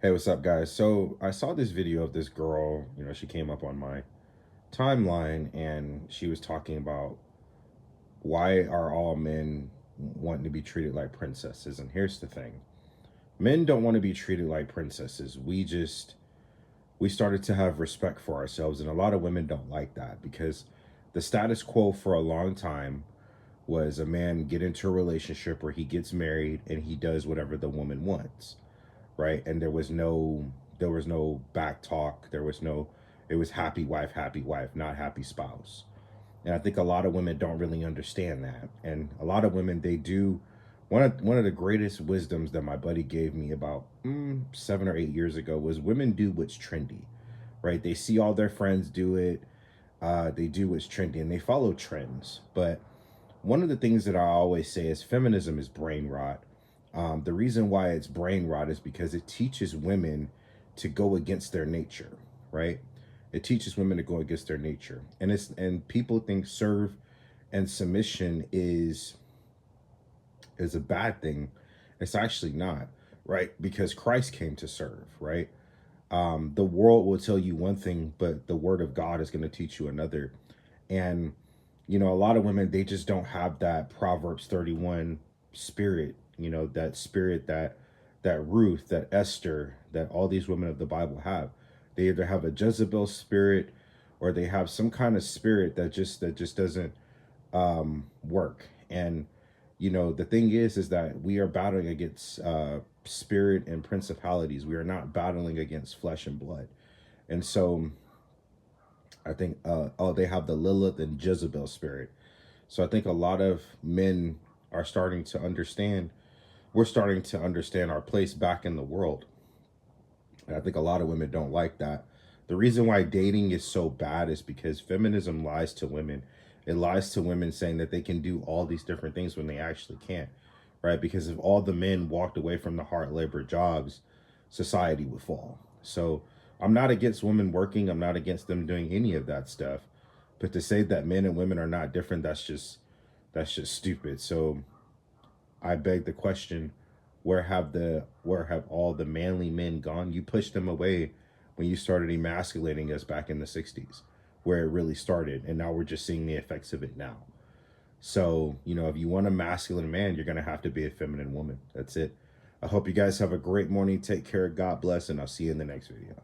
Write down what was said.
Hey, what's up, guys? So I saw this video of this girl, she came up on my timeline and she was talking about why are all men wanting to be treated like princesses? And here's the thing. Men don't want to be treated like princesses. We started to have respect for ourselves, and a lot of women don't like that because the status quo for a long time was a man get into a relationship where he gets married and he does whatever the woman wants, right? And there was no back talk. It was happy wife, not happy spouse. And I think a lot of women don't really understand that. And a lot of women, they do. One of the greatest wisdoms that my buddy gave me about 7 or 8 years ago was women do what's trendy, right? They see all their friends do it. They do what's trendy and they follow trends. But one of the things that I always say is feminism is brain rot. The reason why it's brain rot is because it teaches women to go against their nature, right? It teaches women to go against their nature, and people think serve and submission is a bad thing. It's actually not, right? Because Christ came to serve, right? The world will tell you one thing, but the word of God is going to teach you another. And a lot of women, they just don't have that Proverbs 31 spirit, that spirit that Ruth, that Esther, that all these women of the Bible have. They either have a Jezebel spirit or they have some kind of spirit that just doesn't work. And the thing is that we are battling against spirit and principalities. We are not battling against flesh and blood. And so I think they have the Lilith and Jezebel spirit. So I think a lot of men are starting to understand. We're starting to understand our place back in the world. And I think a lot of women don't like that. The reason why dating is so bad is because feminism lies to women. It lies to women saying that they can do all these different things when they actually can't, right? Because if all the men walked away from the hard labor jobs, society would fall. So I'm not against women working. I'm not against them doing any of that stuff. But to say that men and women are not different, that's just stupid. So I beg the question, where have all the manly men gone? You pushed them away when you started emasculating us back in the 60s, where it really started, and now we're just seeing the effects of it now. So, if you want a masculine man, you're going to have to be a feminine woman. That's it. I hope you guys have a great morning. Take care. God bless, and I'll see you in the next video.